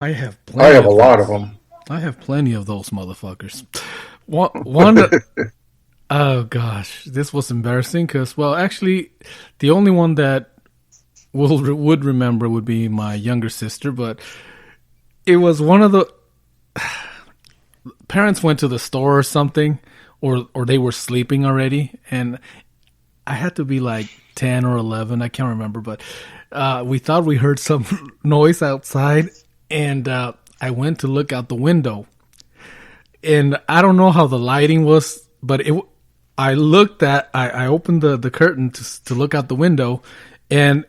I have I plenty have a of lot of those. them. I have plenty of those motherfuckers. One. Oh gosh, this was embarrassing because, well, actually, the only one that would remember would be my younger sister. But it was one of the parents went to the store or something, or they were sleeping already, and I had to be like 10 or 11. I can't remember, but we thought we heard some noise outside, and I went to look out the window, and I don't know how the lighting was, but it. I opened the curtain to look out the window, and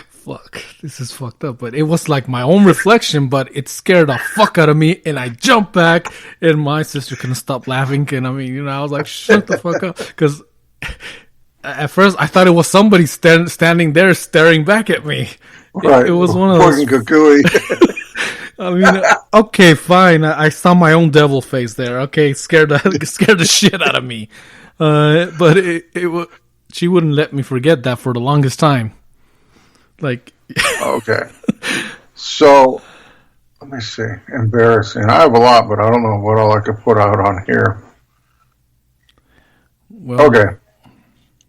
fuck, this is fucked up. But it was like my own reflection, but it scared the fuck out of me, and I jumped back, and my sister couldn't stop laughing. And I mean, I was like, shut the fuck up, because at first I thought it was somebody standing there staring back at me. Right. It was one of Fucking those. cuckooey. I mean, okay, fine. I saw my own devil face there. Okay, scared the shit out of me. But she wouldn't let me forget that for the longest time. Like, Okay. So, let me see. Embarrassing. I have a lot, but I don't know what all I could put out on here. well, Okay.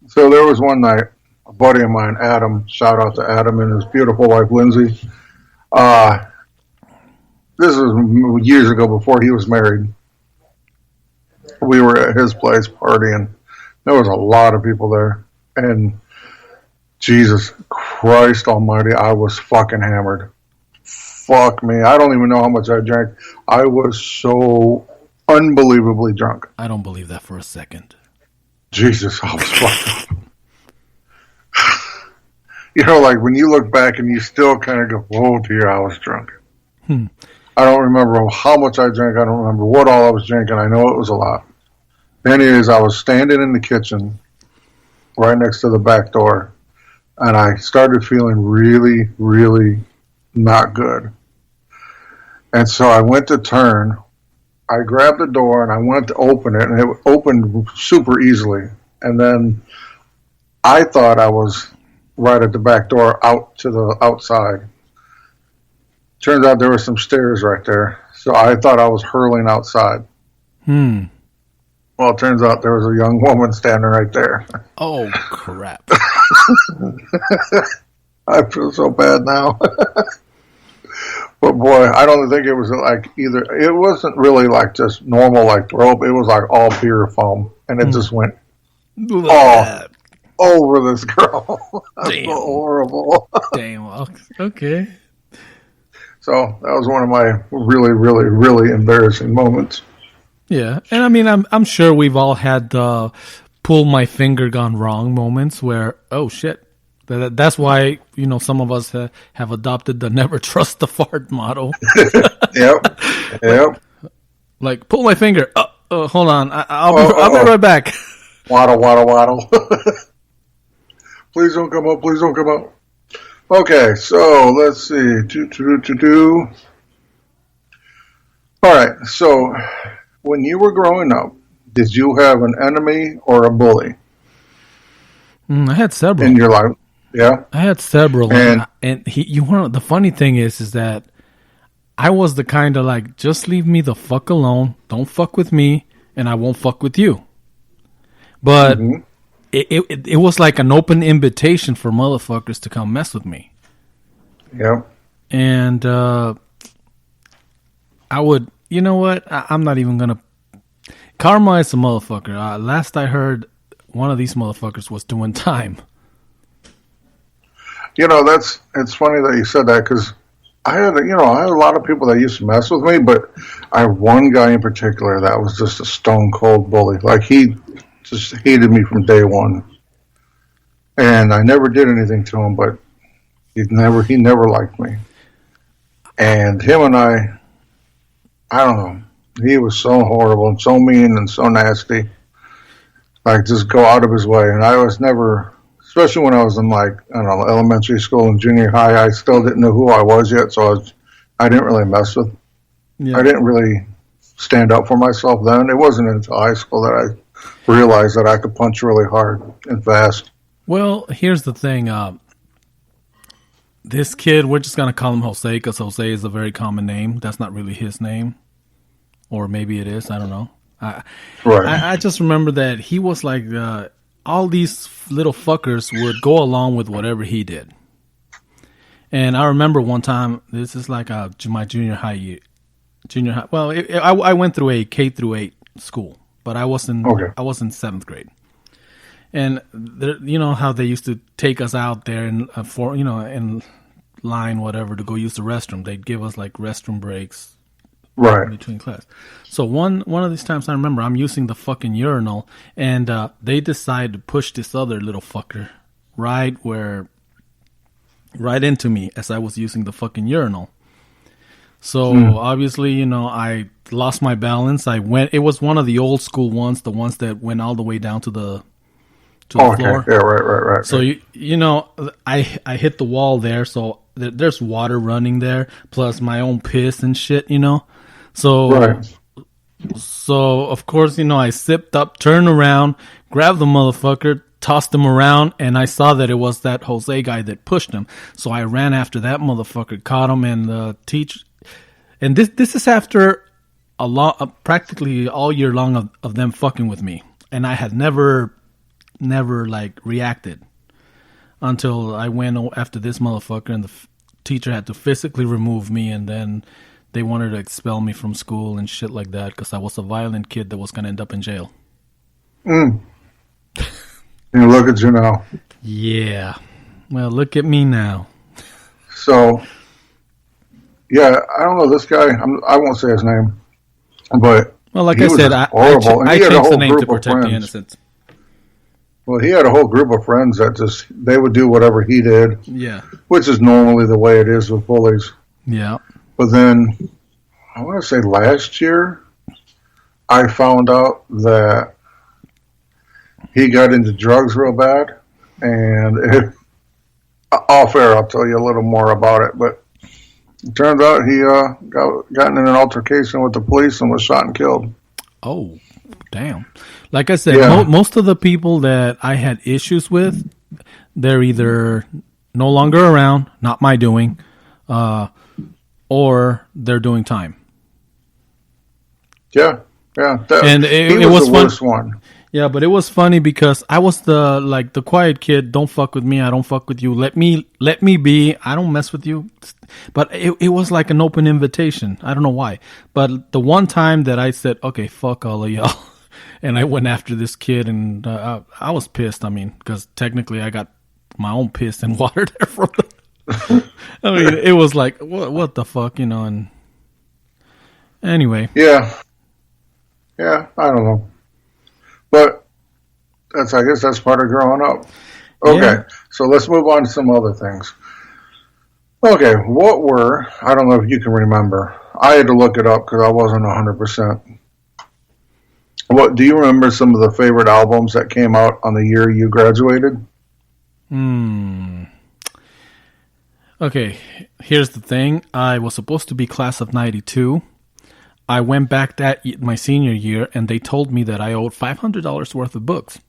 So there was one night, a buddy of mine, Adam, shout out to Adam and his beautiful wife, Lindsay. Uh, this was years ago before he was married. We were at his place partying. There was a lot of people there. And Jesus Christ almighty, I was fucking hammered. Fuck me. I don't even know how much I drank. I was so unbelievably drunk. I don't believe that for a second. Jesus, I was fucked up. Like when you look back and you still kind of go, whoa, dear, I was drunk. I don't remember how much I drank. I don't remember what all I was drinking. I know it was a lot. Anyways, I was standing in the kitchen right next to the back door, and I started feeling really, really not good. And so I went to turn. I grabbed the door and I went to open it, and it opened super easily. And then I thought I was right at the back door out to the outside. Turns out there were some stairs right there. So I thought I was hurling outside. Well, it turns out there was a young woman standing right there. Oh, crap. I feel so bad now. But boy, I don't think it was like either. It wasn't really like just normal like rope. It was like all beer foam. And it just went all over this girl. That's so horrible. Damn. Okay. So that was one of my really, really, really embarrassing moments. Yeah, and I mean, I'm sure we've all had the pull my finger gone wrong moments where, oh shit, that's why some of us have adopted the never trust the fart motto. Yep. Like, pull my finger. Hold on, I'll be right back. Waddle, waddle, waddle. Please don't come up. Please don't come up. Okay, so let's see. All right, so when you were growing up, did you have an enemy or a bully I had several in your life? Yeah, I had several, and the funny thing is that I was the kind of like, just leave me the fuck alone, don't fuck with me, and I won't fuck with you. But it was like an open invitation for motherfuckers to come mess with me. yeah, And I would, you know what? I'm not even gonna. Karma is a motherfucker. Last I heard, one of these motherfuckers was doing time. it's funny that you said that because I had a lot of people that used to mess with me, but I had one guy in particular that was just a stone cold bully. Like he just hated me from day one, and I never did anything to him, but he never liked me. And him and I don't know. He was so horrible and so mean and so nasty. Like, just go out of his way. And I was never, especially when I was in like, I don't know, elementary school and junior high, I still didn't know who I was yet. So I didn't really mess with. Yeah. I didn't really stand up for myself then. It wasn't until high school that I realized that I could punch really hard and fast. Well, here's the thing. this kid, we're just gonna call him Jose because Jose is a very common name. That's not really his name, or maybe it is. I don't know. I just remember that he was like all these little fuckers would go along with whatever he did. And I remember one time, this is like my junior high. Well, I went through a K through 8 school, but I was in 7th grade. And you know how they used to take us out there in in line, whatever, to go use the restroom. They'd give us like restroom breaks, right, between class. So one of these times, I remember I'm using the fucking urinal, and they decide to push this other little fucker right into me as I was using the fucking urinal. So obviously, I lost my balance. It was one of the old school ones, the ones that went all the way down to the floor. Yeah, right. So I hit the wall there, so there's water running there, plus my own piss and shit, So So of course, I sipped up, turned around, grabbed the motherfucker, tossed him around, and I saw that it was that Jose guy that pushed him. So I ran after that motherfucker, caught him, and and this is after practically all year long of them fucking with me, and I had never like reacted until I went after this motherfucker, and the teacher had to physically remove me, and then they wanted to expel me from school and shit like that because I was a violent kid that was going to end up in jail. And look at you now. Yeah. Well, look at me now. So, yeah, I don't know this guy. I won't say his name, but well, like I said, I changed the name to protect the innocent. Well, he had a whole group of friends that they would do whatever he did. Yeah. Which is normally the way it is with bullies. Yeah. But then, I want to say last year, I found out that he got into drugs real bad. And off air, I'll tell you a little more about it. But it turns out he gotten in an altercation with the police and was shot and killed. Oh, damn. Like I said, most of the people that I had issues with, they're either no longer around, not my doing, or they're doing time. Yeah. And it was the worst one. Yeah, but it was funny because I was the quiet kid. Don't fuck with me. I don't fuck with you. Let me be. I don't mess with you. But it was like an open invitation. I don't know why. But the one time that I said, okay, fuck all of y'all, and I went after this kid, and I was pissed. I mean, because technically I got my own piss and water there from the... I mean, it was like, what the fuck, and anyway. Yeah, I don't know. But I guess that's part of growing up. Okay, So let's move on to some other things. Okay, I don't know if you can remember. I had to look it up because I wasn't 100%. Do you remember some of the favorite albums that came out on the year you graduated? Okay, here's the thing. I was supposed to be class of 92. I went back my senior year, and they told me that I owed $500 worth of books.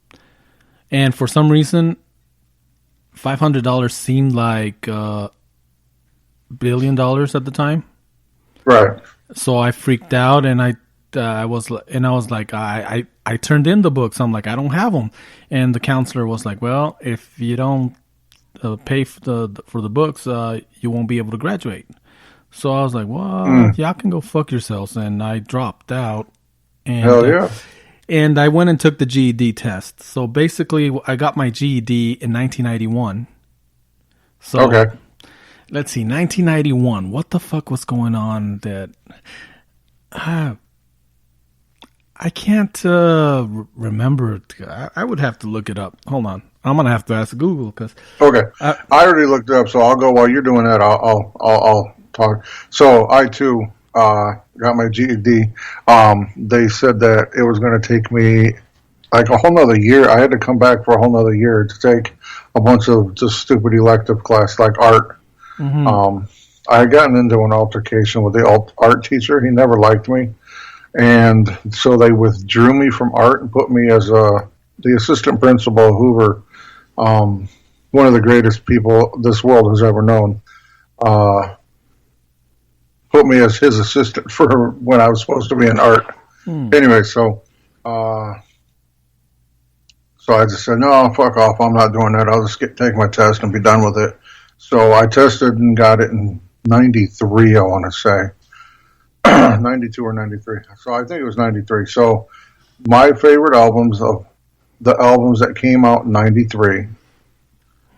And for some reason, $500 seemed like $1 billion at the time. Right. So I freaked out, and I was like, I turned in the books. I'm like, I don't have them. And the counselor was like, well, if you don't pay for the books, you won't be able to graduate. So I was like, well, y'all can go fuck yourselves. And I dropped out. And, hell yeah. And I went and took the GED test. So basically, I got my GED in 1991. So okay. Let's see, 1991. What the fuck was going on that... I can't remember. I would have to look it up. Hold on. I'm going to have to ask Google. Because okay. I already looked it up, so I'll go while you're doing that. I'll talk. So I, too, got my GED. They said that it was going to take me like a whole nother year. I had to come back for a whole nother year to take a bunch of just stupid elective class like art. Mm-hmm. I had gotten into an altercation with the art teacher. He never liked me. And so they withdrew me from art and put me as the assistant principal at Hoover, one of the greatest people this world has ever known. uh, put me as his assistant for when I was supposed to be in art. Anyway, uh, so I just said, no, fuck off. I'm not doing that. I'll just take my test and be done with it. So I tested and got it in 93, I want to say. 92 or 93. So I think it was 93. So my favorite albums of the albums that came out in 93.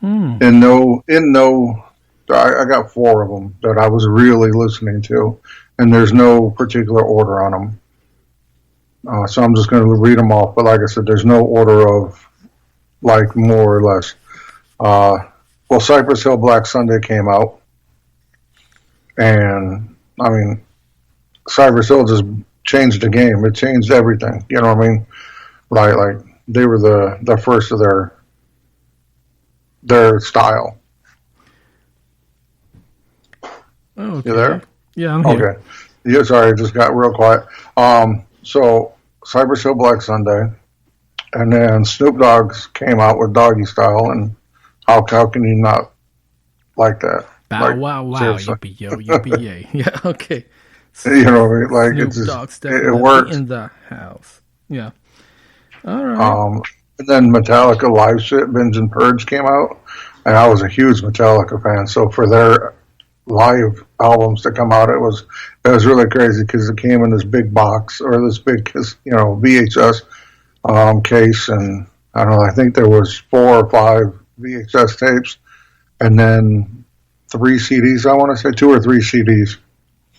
I got 4 of them that I was really listening to, and there's no particular order on them. So I'm just going to read them off. But like I said, there's no order of like more or less. Well, Cypress Hill Black Sunday came out, and I mean, Cypress Hill just changed the game. It changed everything. You know what I mean? Like they were the first of their style. Oh, okay. You there? Yeah, I'm here. Okay. Yeah, sorry, it just got real quiet. So Cypress Hill Black Sunday, and then Snoop Dogg came out with Doggy Style, and how can you not like that? Bow Like, wow wow, seriously. yippee yo, yippee yay. Yeah, okay. You know what I mean? Like Snoop it's just, Dogg's it definitely works. in the house. Yeah. All right. And then Metallica live shit, Binge and Purge came out, and I was a huge Metallica fan. So for their live albums to come out, it was really crazy because it came in this big box or this big VHS case, and I don't know. I think there was 4 or 5 VHS tapes, and then 3 CDs. I want to say 2 or 3 CDs.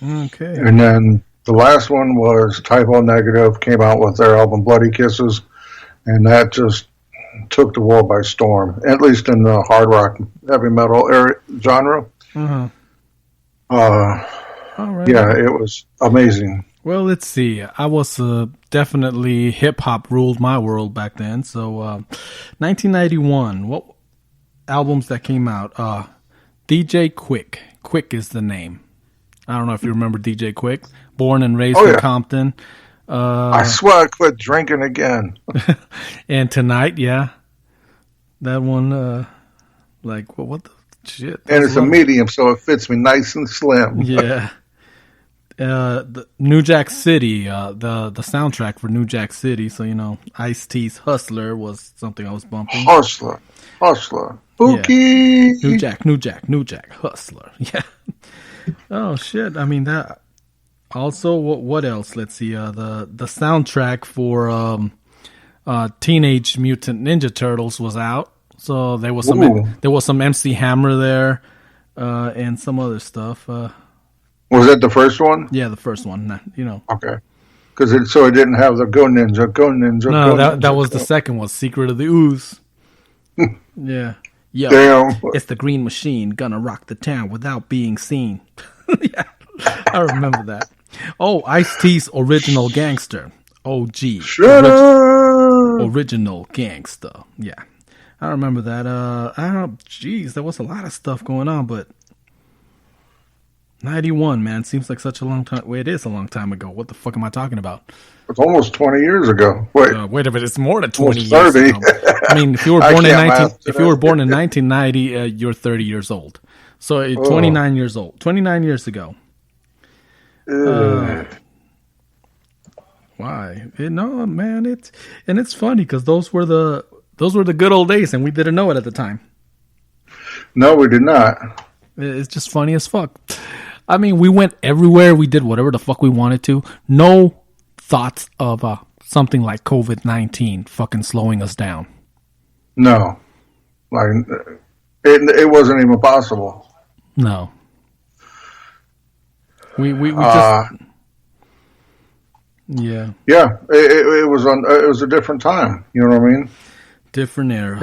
Okay. And then the last one was Typo Negative came out with their album Bloody Kisses, and that just took the world by storm, at least in the hard rock, heavy metal genre. Uh-huh. All right. Yeah, it was amazing. Well, let's see. I was definitely hip-hop ruled my world back then. So 1991, what albums that came out? DJ Quick. Quick is the name. I don't know if you remember DJ Quick. Born and raised in Compton. I swear I quit drinking again. And Tonight, yeah. That one, like, what the shit? And it's a medium, so it fits me nice and slim. Yeah. The New Jack City, the soundtrack for New Jack City. So, Ice-T's Hustler was something I was bumping. Hustler. Spooky. Yeah. New Jack, Hustler. Yeah. Oh, shit. I mean, that. Also, what else? Let's see. The soundtrack for Teenage Mutant Ninja Turtles was out. So there was some MC Hammer there, and some other stuff. Was that the first one? Yeah, the first one. Okay. Because it didn't have the Go Ninja. No, that was the second one, Secret of the Ooze. Yeah. Yo, damn. It's the Green Machine, gonna rock the town without being seen. Yeah, I remember that. Oh, Ice-T's Original Gangster. OG. Shut up! Original Gangster. Yeah. I remember that. I don't know. Jeez, there was a lot of stuff going on, but 91, man, seems like such a long time. Wait, it is a long time ago. What the fuck am I talking about? It's almost 20 years ago. Wait a minute, it's more than 20 years 30. ago. I mean, if you were born in 1990, you're 30 years old. So 29 years old. 29 years ago. Why? No, man, it's funny because those were the good old days, and we didn't know it at the time. No, we did not. It's just funny as fuck. I mean, we went everywhere. We did whatever the fuck we wanted to. No thoughts of something like COVID-19 fucking slowing us down. No, like it wasn't even possible. No. We just yeah. It was a different time. You know what I mean? Different era.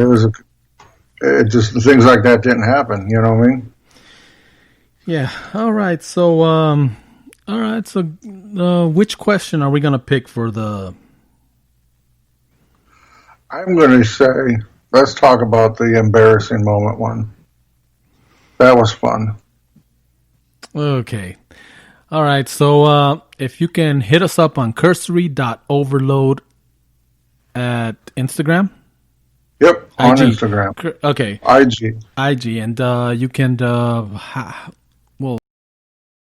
It just things like that didn't happen. You know what I mean? Yeah. All right. So which question are we gonna pick for the? I'm going to say let's talk about the embarrassing moment one. That was fun. Okay. All right. So if you can hit us up on cursory.overload at Instagram. Yep, on IG. Instagram. Okay. IG. And you can